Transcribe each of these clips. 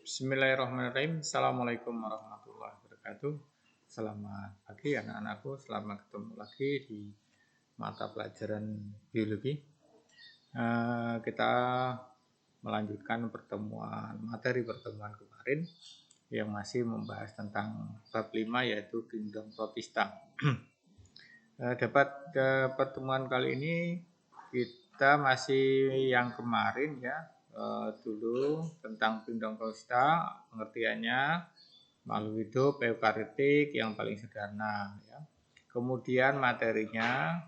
Bismillahirrahmanirrahim. Assalamualaikum warahmatullahi wabarakatuh. Selamat pagi anak-anakku. Selamat ketemu lagi di mata pelajaran biologi. Kita melanjutkan materi pertemuan kemarin yang masih membahas tentang bab 5 yaitu kingdom protista. Dapat pertemuan kali ini kita masih yang kemarin ya. Dulu tentang kingdom protista, pengertiannya makhluk hidup eukariotik yang paling sederhana ya. Kemudian materinya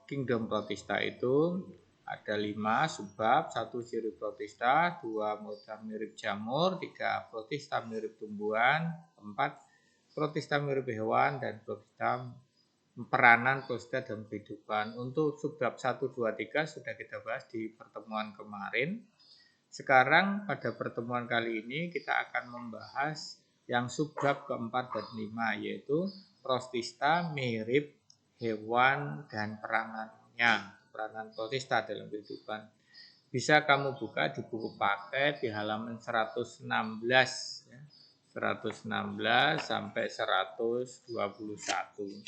kingdom protista itu ada 5 subbab, 1 ciri protista, 2 moda mirip jamur, 3 protista mirip tumbuhan, 4 protista mirip hewan, dan protista peranan protista dalam kehidupan. Untuk subbab 1, 2, 3 sudah kita bahas di pertemuan kemarin. Sekarang pada pertemuan kali ini kita akan membahas yang subbab keempat dan 5 yaitu protista mirip hewan dan peranannya, peranan protista dalam kehidupan. Bisa kamu buka di buku paket di halaman 116 ya. 116 sampai 121.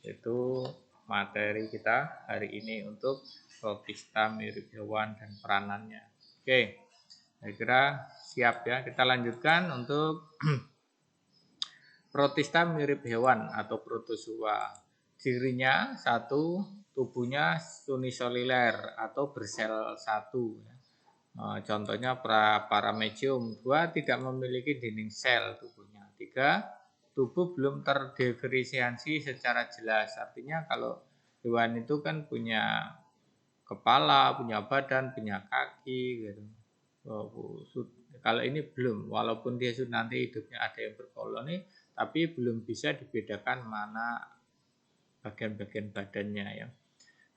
Itu materi kita hari ini untuk protista mirip hewan dan peranannya. Oke, saya kira siap ya. Kita lanjutkan untuk protista mirip hewan atau protozoa. Cirinya 1, tubuhnya uniseluler atau bersel 1. Contohnya Paramecium. 2, tidak memiliki dinding sel tubuhnya. 3, tubuh belum terdiferensiasi secara jelas. Artinya kalau hewan itu kan punya kepala, punya badan, punya kaki gitu. Kalau ini belum, walaupun dia sudah nanti hidupnya ada yang berkoloni, tapi belum bisa dibedakan mana bagian-bagian badannya ya.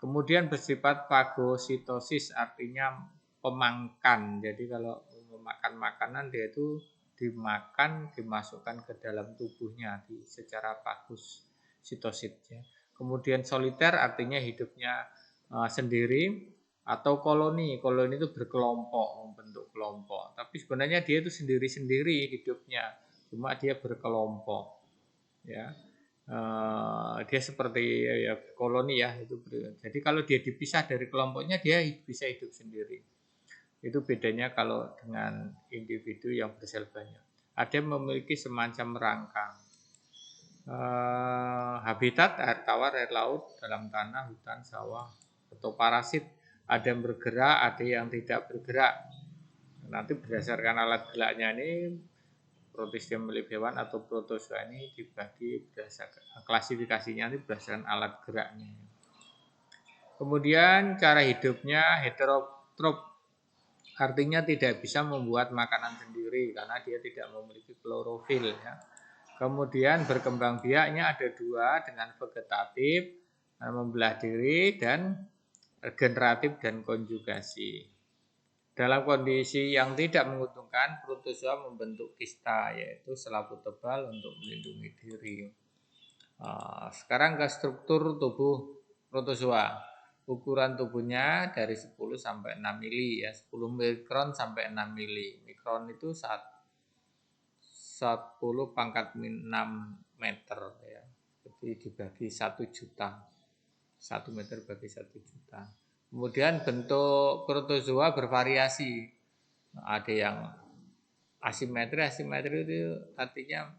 Kemudian bersifat fagositosis, artinya pemangkan. Jadi kalau memakan makanan dia itu dimakan, dimasukkan ke dalam tubuhnya secara fagositosis ya. Kemudian soliter artinya hidupnya sendiri, atau koloni. Koloni itu berkelompok, membentuk kelompok. Tapi sebenarnya dia itu sendiri-sendiri hidupnya, cuma dia berkelompok ya. Dia seperti ya koloni ya itu. Jadi kalau dia dipisah dari kelompoknya dia bisa hidup sendiri. Itu bedanya kalau dengan individu yang bersel banyak. Ada yang memiliki semacam rangkang. Habitat air tawar, air laut, dalam tanah, hutan, sawah, atau parasit. Ada yang bergerak, ada yang tidak bergerak. Nanti berdasarkan alat geraknya ini protista mirip hewan atau protozoa ini dibagi berdasarkan klasifikasinya ini berdasarkan alat geraknya. Kemudian cara hidupnya heterotrof, artinya tidak bisa membuat makanan sendiri karena dia tidak memiliki klorofil ya. Kemudian berkembang biaknya ada 2 dengan vegetatif, membelah diri, dan regeneratif dan konjugasi. Dalam kondisi yang tidak menguntungkan, protozoa membentuk kista, yaitu selaput tebal untuk melindungi diri. Sekarang ke struktur tubuh protozoa. Ukuran tubuhnya dari 10 sampai 6 mili ya, 10 mikron sampai 6 mili. Mikron itu 10 pangkat 6 meter ya. Jadi dibagi 1 juta. 1 meter bagi 1 juta. Kemudian bentuk protozoa bervariasi. Ada yang asimetri itu artinya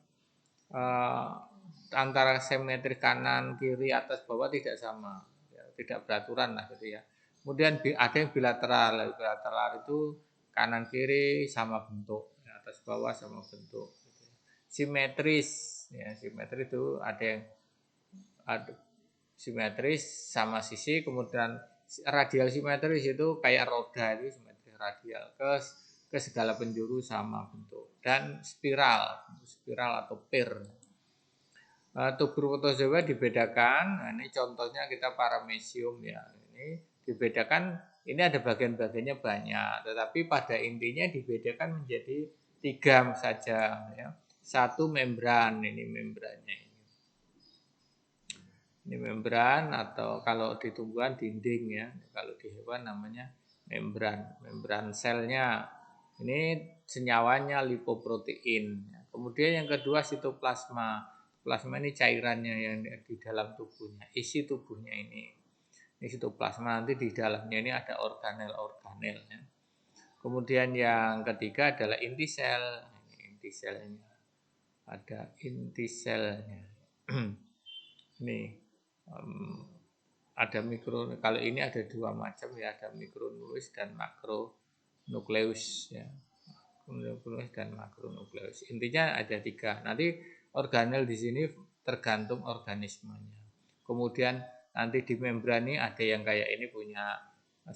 antara simetri kanan, kiri, atas, bawah tidak sama, ya, tidak beraturan lah gitu ya. Kemudian ada yang bilateral. Bilateral itu kanan kiri sama bentuk, ya, atas bawah sama bentuk. Gitu. Simetris, ya, simetri itu ada yang simetris sama sisi, kemudian radial simetris itu kayak roda, itu simetris radial ke segala penjuru sama bentuk, dan spiral atau pir. Tubuh protozoa dibedakan. Nah, ini contohnya kita Paramecium ya. Ini dibedakan, ini ada bagian-bagiannya banyak, tetapi pada intinya dibedakan menjadi 3 saja ya. 1 membran, ini membrannya ini. Ini membran, atau kalau di tumbuhan dinding ya. Kalau di hewan namanya membran selnya. Ini senyawanya lipoprotein. Kemudian yang kedua sitoplasma. Plasma ini cairannya yang di dalam tubuhnya, isi tubuhnya ini. Ini sitoplasma, nanti di dalamnya ini ada organel-organel. Ya. Kemudian yang ketiga adalah inti sel. Ini inti selnya. Ada inti selnya. Ini ada mikro. Kalau ini ada dua macam ya, ada mikronukleus dan makronukleus ya. Nukleus dan makronukleus. Intinya ada tiga. Nanti organel di sini tergantung organismenya. Kemudian nanti di membran ini ada yang kayak ini punya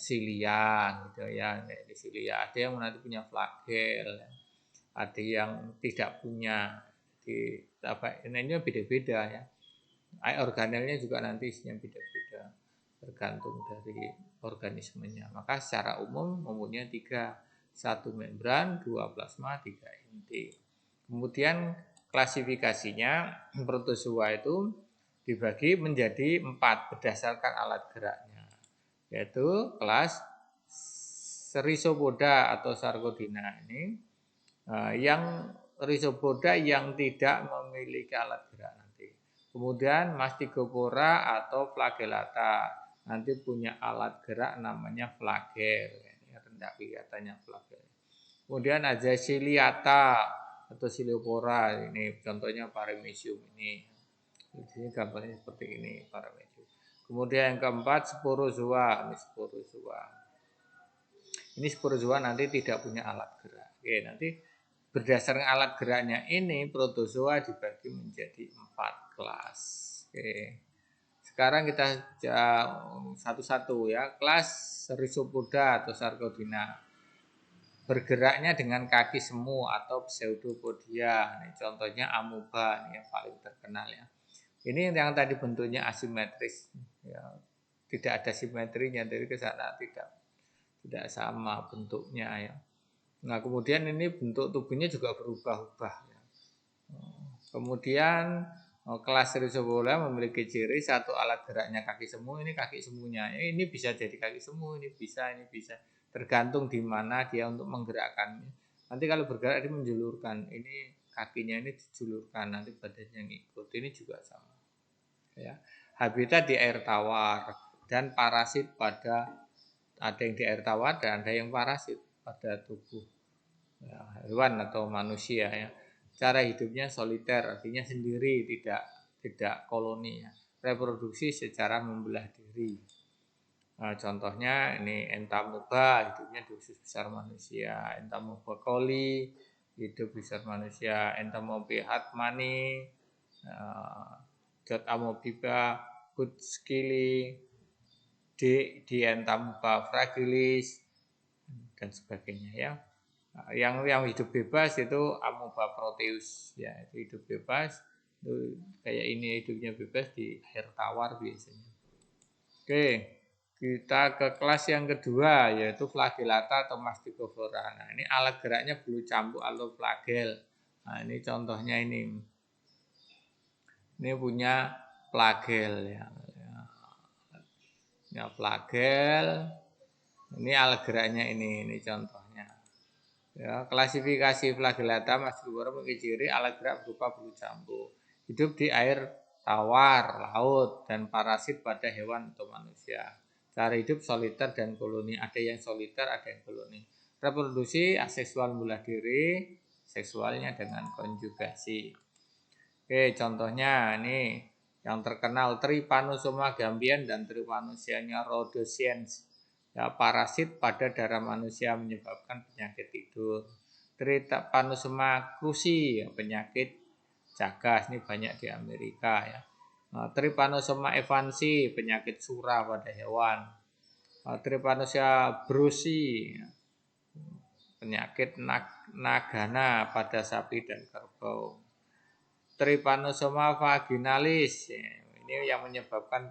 silia gitu ya, ini silia. Ada yang nanti punya flagel, ada yang tidak punya. Di apa ini beda-beda ya. Organelnya juga nanti isinya beda-beda tergantung dari organismenya. Maka secara umum mempunyai tiga. Satu membran, dua plasma, tiga inti. Kemudian klasifikasinya protozoa itu dibagi menjadi 4 berdasarkan alat geraknya, yaitu kelas Rhizopoda atau Sarcodina ini yang Rhizopoda yang tidak memiliki alat gerak nanti. Kemudian Mastigophora atau Flagellata nanti punya alat gerak namanya flagel. Rendah kelihatannya flagel. Kemudian ada Ciliata atau Ciliopora, ini contohnya Paramecium ini. Di sini gambarnya seperti ini Paramecium. Kemudian yang keempat Sporozoa, ini Sporozoa. Ini Sporozoa nanti tidak punya alat gerak. Oke, nanti berdasarkan alat geraknya ini protozoa dibagi menjadi 4 kelas. Oke. Sekarang kita satu-satu ya. Kelas Rhizopoda atau Sarcodina. Bergeraknya dengan kaki semu atau pseudopodia. Ini contohnya amoeba yang paling terkenal ya. Ini yang tadi bentuknya asimetris ya. Tidak ada simetrinya dari ke sana tidak sama bentuknya ya. Nah, kemudian ini bentuk tubuhnya juga berubah-ubah ya. Kemudian kelas Rhizopoda memiliki ciri satu alat geraknya kaki semu, ini kaki semunya. Ini bisa jadi kaki semu, ini bisa. Tergantung di mana dia untuk menggerakkannya. Nanti kalau bergerak dia menjulurkan, ini kakinya ini dijulurkan, nanti badannya ngikut. Ini juga sama. Ya. Habitat di air tawar dan parasit pada ada yang di air tawar dan ada yang parasit pada tubuh ya, hewan atau manusia ya. Cara hidupnya soliter, artinya sendiri, tidak koloni ya. Reproduksi secara membelah diri. Nah, contohnya ini Entamuba hidupnya di usus besar manusia, Entamuba coli hidup besar manusia, Entamoeba hatmani, Jod amoeba kutskili, di Entamuba fragilis dan sebagainya ya. Yang hidup bebas itu Amoeba proteus ya, itu hidup bebas. Itu kayak ini hidupnya bebas di air tawar biasanya. Oke, kita ke kelas yang kedua yaitu Flagellata atau Mastigophora. Nah, ini alat geraknya bulu cambuk atau flagel. Nah, ini contohnya ini. Ini punya flagel ya. Ya, flagel. Ini alat geraknya ini contohnya. Ya, klasifikasi Flagellata Mastigophora memiliki ciri alat gerak berupa bulu cambuk. Hidup di air tawar, laut, dan parasit pada hewan atau manusia. Cara hidup soliter dan koloni. Ada yang soliter, ada yang koloni. Reproduksi aseksual membelah diri, seksualnya dengan konjugasi. Oke, contohnya ini yang terkenal Trypanosoma gambian dan Trypanosonia rhodesiensis. Ya, parasit pada darah manusia menyebabkan penyakit tidur. Trypanosoma cruzi, ya, penyakit jagas, ini banyak di Amerika ya. Trypanosoma evansi, penyakit surah pada hewan. Trypanosonia brucei, penyakit nagana pada sapi dan kerbau. Trypanosoma vaginalis, ya, ini yang menyebabkan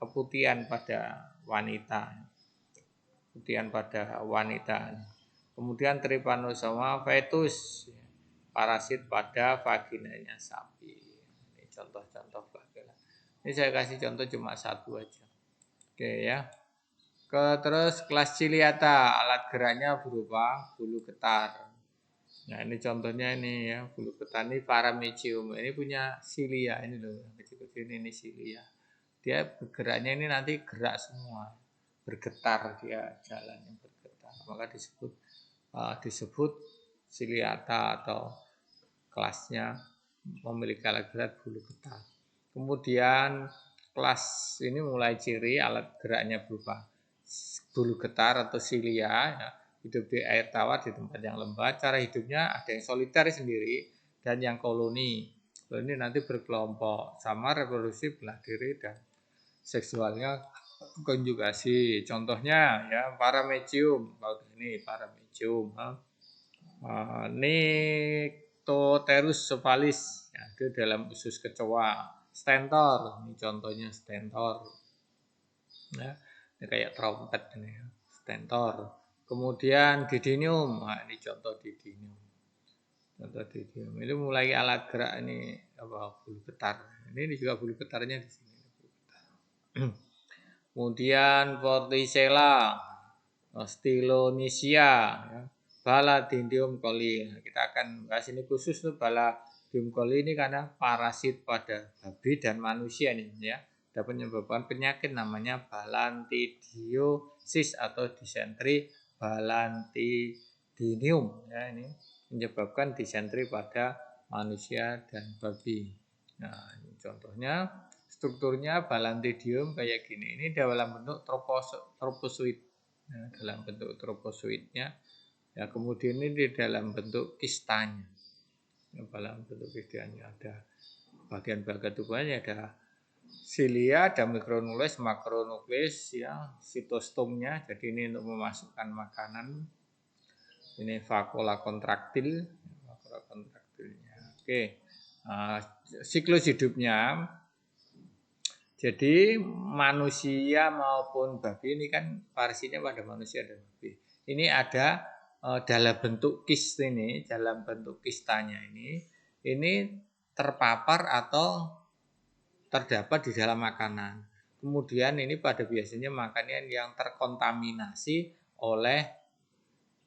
keputihan pada wanita. Kemudian Trypanosoma fetus, parasit pada vaginanya sapi. Ini contoh-contoh flagella. Ini saya kasih contoh cuma satu aja. Oke ya. Terus kelas ciliata, alat geraknya berupa bulu getar. Nah ini contohnya ini ya, bulu getar ini paramecium. Ini punya silia ini loh, kecil-kecil ini silia. Dia bergeraknya ini nanti gerak semua, bergetar dia jalannya bergetar. Maka disebut ciliata atau kelasnya memiliki alat gerak bulu getar. Kemudian kelas ini mulai ciri alat geraknya berupa bulu getar atau silia, ya, hidup di air tawar di tempat yang lembab. Cara hidupnya ada yang soliter sendiri dan yang koloni. Koloni nanti berkelompok, sama reproduksi belah diri dan seksualnya konjugasi. Contohnya ya paramecium, kalau ini paramecium. Nyctoterus cephalicis, ya, itu dalam usus kecoa. Stentor, ini contohnya stentor. Ya, ini kayak trompet ini ya, stentor. Kemudian didinium, nah, ini contoh didinium. Contoh didinium. Ini mulai alat gerak ini apa bulu getar. Ini juga bulu getarnya di sini. Kemudian Vorticella, Stylonychia, ya. Baladindium coli. Nah, kita akan bahas ini khusus tuh Baladindium coli ini karena parasit pada babi dan manusia nih ya. Dapat menyebabkan penyakit namanya balantidiosis atau disentri balantidinium ya, ini menyebabkan disentri pada manusia dan babi. Nah, ini contohnya strukturnya balantidium kayak gini. Ini dalam bentuk tropozoid. Ya, dalam bentuk tropozoidnya. Ya, kemudian ini di dalam bentuk kistanya. Ya, dalam bentuk kistanya ada bagian-bagian tubuhnya ada silia, ada mikronukleus, makronukleus, ya, sitostomnya. Jadi ini untuk memasukkan makanan. Ini vakuola kontraktil, vakuola kontraktilnya. Oke, siklus hidupnya. Jadi manusia maupun babi ini kan parasitnya pada manusia dan babi. Ini ada dalam bentuk kist ini, dalam bentuk kistanya ini terpapar atau terdapat di dalam makanan. Kemudian ini pada biasanya makanan yang terkontaminasi oleh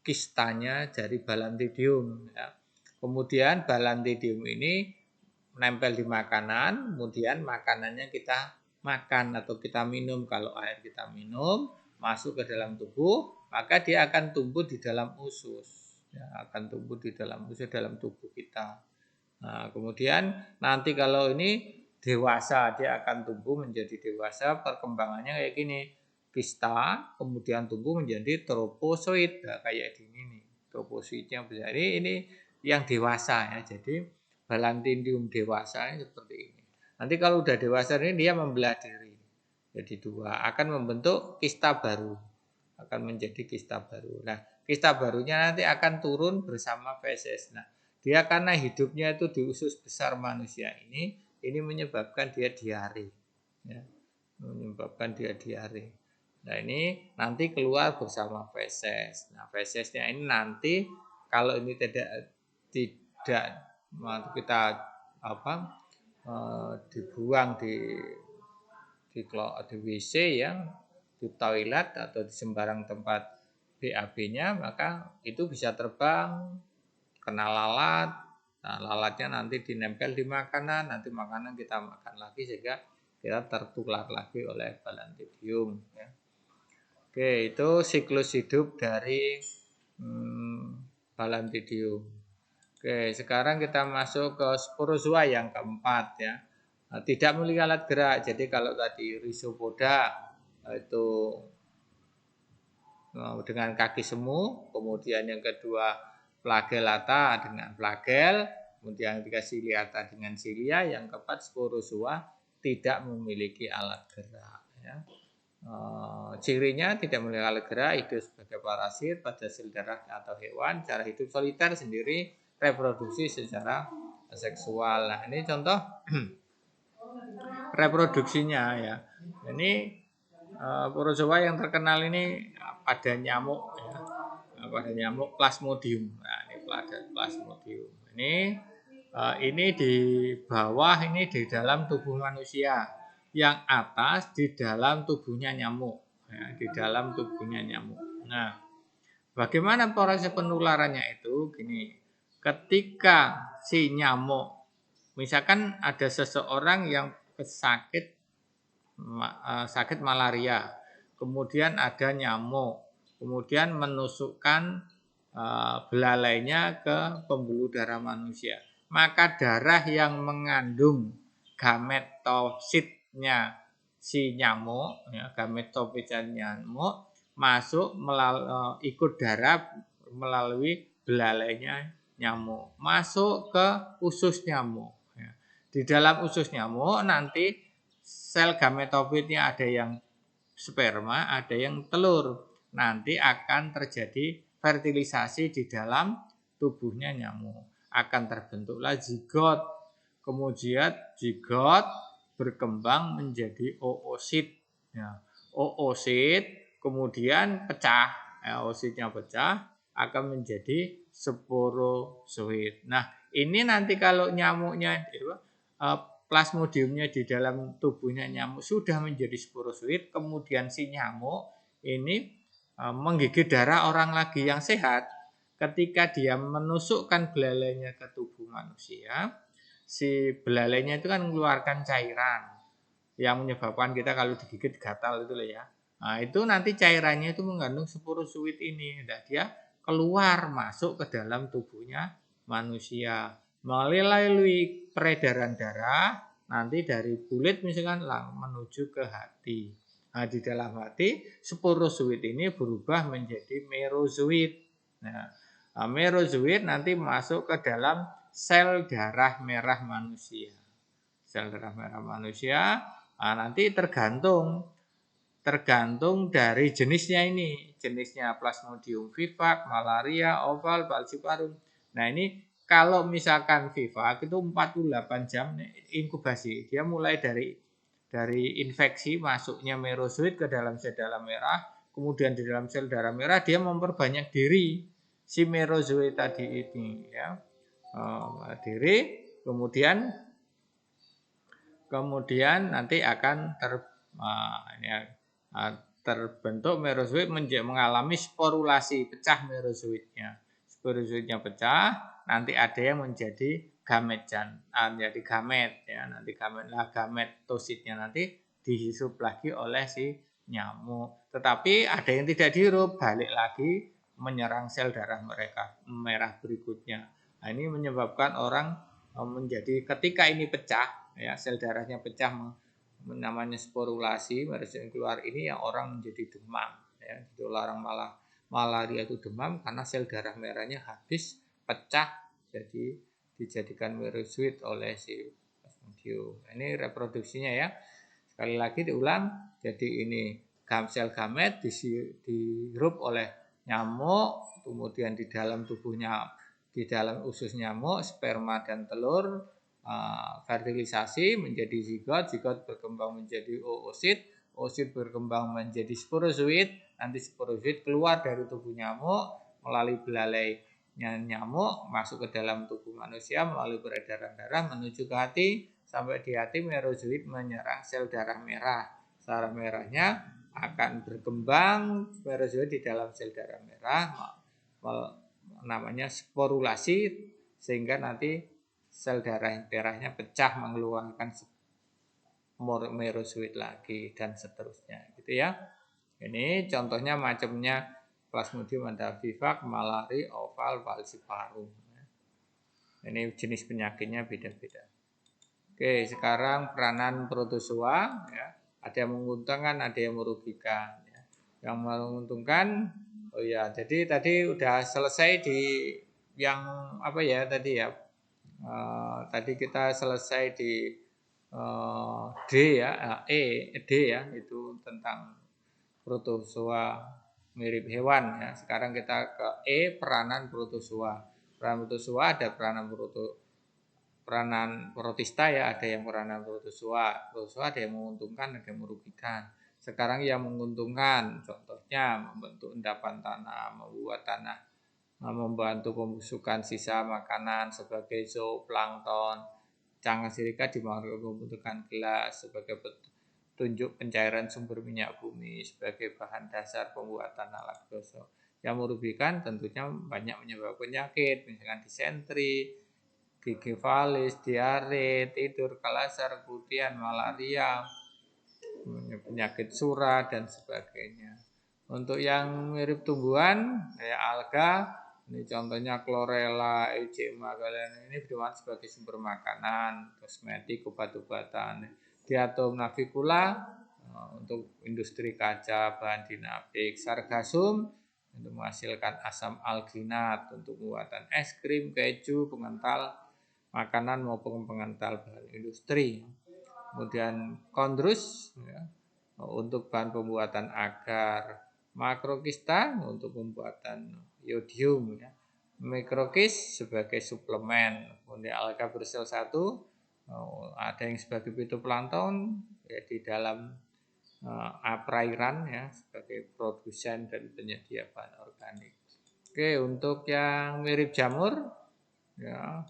kistanya dari balantidium. Ya. Kemudian balantidium ini menempel di makanan, kemudian makanannya kita makan atau kita minum. Kalau air kita minum, masuk ke dalam tubuh, maka dia akan tumbuh di dalam usus. Ya, akan tumbuh di dalam usus, dalam tubuh kita. Nah, kemudian nanti kalau ini dewasa, dia akan tumbuh menjadi dewasa, perkembangannya kayak gini. Kista, kemudian tumbuh menjadi tropozoid. Nah, kayak gini nih, tropozoidnya. Jadi ini yang dewasa ya, jadi balantidium dewasa ini seperti ini. Nanti kalau udah dewasa ini dia membelah diri jadi dua, akan membentuk kista baru, akan menjadi kista baru. Nah, kista barunya nanti akan turun bersama feses. Nah, dia karena hidupnya itu di usus besar manusia ini menyebabkan dia diare, ya, menyebabkan dia diare. Nah, ini nanti keluar bersama feses. Nah, fesesnya ini nanti kalau ini tidak kita dibuang di WC ya, di toilet atau di sembarang tempat BAB-nya, maka itu bisa terbang kena lalat. Nah, lalatnya nanti dinempel di makanan, nanti makanan kita makan lagi sehingga kita tertular lagi oleh balantidium ya. Oke, itu siklus hidup dari balantidium. Oke, sekarang kita masuk ke sporozoa yang keempat ya. Nah, tidak memiliki alat gerak. Jadi kalau tadi Rhizopoda itu dengan kaki semu, kemudian yang kedua Flagellata dengan flagel, kemudian ketiga Ciliata dengan cilia, yang keempat sporozoa tidak memiliki alat gerak ya. Cirinya tidak memiliki alat gerak, hidup sebagai parasit pada sel darah atau hewan, cara hidup soliter sendiri, reproduksi secara seksual. Nah, ini contoh reproduksinya ya. Ini protozoa yang terkenal ini pada nyamuk ya. Pada nyamuk Plasmodium. Nah, ini pada Plasmodium. Ini di bawah ini di dalam tubuh manusia. Yang atas di dalam tubuhnya nyamuk. ya, di dalam tubuhnya nyamuk. Nah, bagaimana proses penularannya itu? Gini, ketika si nyamuk, misalkan ada seseorang yang sakit malaria, kemudian ada nyamuk, kemudian menusukkan belalainya ke pembuluh darah manusia, maka darah yang mengandung gametositnya si nyamuk, ya, gametositnya nyamuk masuk ikut darah melalui belalainya nyamuk, masuk ke usus nyamuk. Ya. Di dalam usus nyamuk nanti sel gametofitnya ada yang sperma, ada yang telur. Nanti akan terjadi fertilisasi di dalam tubuhnya nyamuk. Akan terbentuklah zigot. Kemudian zigot berkembang menjadi oosit. Ya, oosit kemudian pecah. Ya, oositnya pecah akan menjadi sporozoid. Nah, ini nanti kalau nyamuknya plasmodiumnya di dalam tubuhnya nyamuk sudah menjadi sporozoid, kemudian si nyamuk ini menggigit darah orang lagi yang sehat. Ketika dia menusukkan belalainya ke tubuh manusia, si belalainya itu kan mengeluarkan cairan yang menyebabkan kita kalau digigit gatal itu loh ya. Nah, itu nanti cairannya itu mengandung sporozoid ini. Nah, dia keluar masuk ke dalam tubuhnya manusia melalui peredaran darah, nanti dari kulit misalkan menuju ke hati. Nah, di dalam hati sporozoid ini berubah menjadi merozoid. Nah, merozoid nanti masuk ke dalam sel darah merah manusia. Sel darah merah manusia nanti tergantung dari jenisnya ini. Jenisnya Plasmodium vivax, malaria, oval, falciparum. Nah, ini kalau misalkan vivax itu 48 jam inkubasi. Dia mulai dari infeksi masuknya merozoid ke dalam sel darah merah, kemudian di dalam sel darah merah dia memperbanyak diri si merozoid tadi ini ya. Diri kemudian nanti akan terbentuk merozoid mengalami sporulasi, pecah merozoidnya. Sporozoidnya pecah, nanti ada yang menjadi gamet jadi gamet ya, nanti gametositnya nanti dihirup lagi oleh si nyamuk. Tetapi ada yang tidak dihirup, balik lagi menyerang sel darah merah berikutnya. Nah, ini menyebabkan orang menjadi ketika ini pecah ya, sel darahnya pecah namanya sporulasi, merozoid keluar ini yang orang menjadi demam ya. Itu orang malaria itu demam karena sel darah merahnya habis pecah, jadi dijadikan merozoid oleh si plasmodium. Ini reproduksinya ya. Sekali lagi diulang, jadi ini sel gamet dihirup oleh nyamuk, kemudian di dalam tubuhnya, di dalam usus nyamuk, sperma dan telur fertilisasi menjadi zigot, zigot berkembang menjadi oosit, oosit berkembang menjadi sporozoid, nanti sporozoid keluar dari tubuh nyamuk melalui belalainya nyamuk masuk ke dalam tubuh manusia melalui peredaran darah menuju ke hati, sampai di hati merozoid menyerang sel darah merah. Darah merahnya akan berkembang merozoid di dalam sel darah merah, namanya sporulasi, sehingga nanti sel darahnya pecah mengeluarkan merozoid lagi dan seterusnya gitu ya. Ini contohnya macamnya Plasmodium ada vivax, malaria, oval, falciparum. Ini jenis penyakitnya beda-beda. Oke, sekarang peranan protozoa ya. Ada yang menguntungkan, ada yang merugikan ya. Yang menguntungkan, oh ya, jadi tadi udah selesai di yang apa ya tadi ya. Tadi kita selesai di D ya, D ya, itu tentang protozoa mirip hewan ya. Sekarang kita ke peranan protozoa. Peranan protozoa ada peranan protista ya, ada yang peranan protozoa. Protozoa ada yang menguntungkan, ada yang merugikan. Sekarang yang menguntungkan, contohnya membentuk endapan tanah, membuat tanah, membantu pembusukan sisa makanan sebagai zooplankton. Cangkang sirika dimanfaatkan pembentukan gelas sebagai tunjuk pencairan sumber minyak bumi sebagai bahan dasar pembuatan laktosa. Yang merugikan tentunya banyak menyebabkan penyakit, misalkan disentri, gigi falis, diare, tidur kalasar, kemudian malaria, penyakit surah dan sebagainya. Untuk yang mirip tumbuhan kayak alga, ini contohnya chlorella, eczema, kalian ini bermanfaat sebagai sumber makanan, kosmetik, obat-obatan. Diatom navicula untuk industri kaca, bahan dinamik, sargasum untuk menghasilkan asam alginat untuk pembuatan es krim, keju, pengental makanan maupun pengental bahan industri. Kemudian kondrus ya, untuk bahan pembuatan agar, makrokista untuk pembuatan iodium ya. Mikrokis sebagai suplemen. Kemudian alga bersel 1 ada yang sebagai fitoplankton ya, di dalam perairan ya, sebagai produsen dan penyedia bahan organik. Oke, untuk yang mirip jamur ya,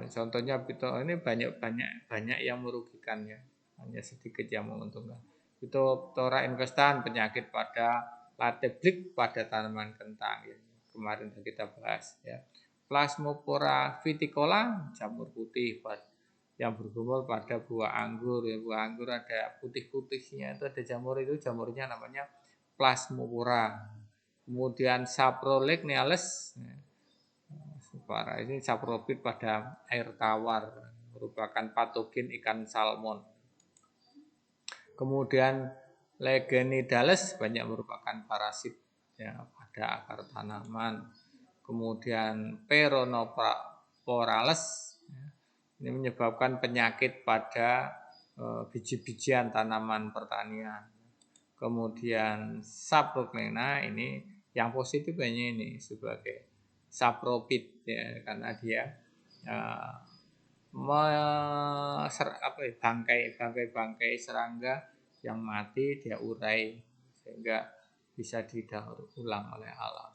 contohnya ini banyak yang merugikan ya, hanya sedikit yang menguntungkan. Phytophthora infestan, penyakit pada lateblik pada tanaman kentang ya, kemarin kita bahas ya. Plasmopora viticola, jamur putih yang bergumul pada buah anggur ya. Buah anggur ada putih-putihnya, itu ada jamur, itu jamurnya namanya Plasmopora. Kemudian Saprolegniales ya, ini sapropit pada air tawar, merupakan patogen ikan salmon. Kemudian Legenidales banyak merupakan parasit ya, pada akar tanaman. Kemudian Peronoporales ya, ini menyebabkan penyakit pada biji-bijian tanaman pertanian. Kemudian Saproglena ini yang positifnya ini sebagai sapropit ya, karena dia bangkai serangga yang mati dia urai sehingga bisa didaur ulang oleh alam.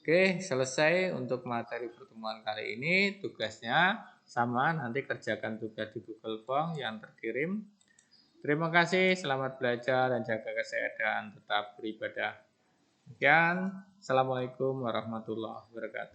Oke, selesai untuk materi pertemuan kali ini. Tugasnya sama, nanti kerjakan tugas di Google Form yang terkirim. Terima kasih, selamat belajar dan jaga kesehatan, tetap beribadah. Sekian, Assalamualaikum warahmatullahi wabarakatuh.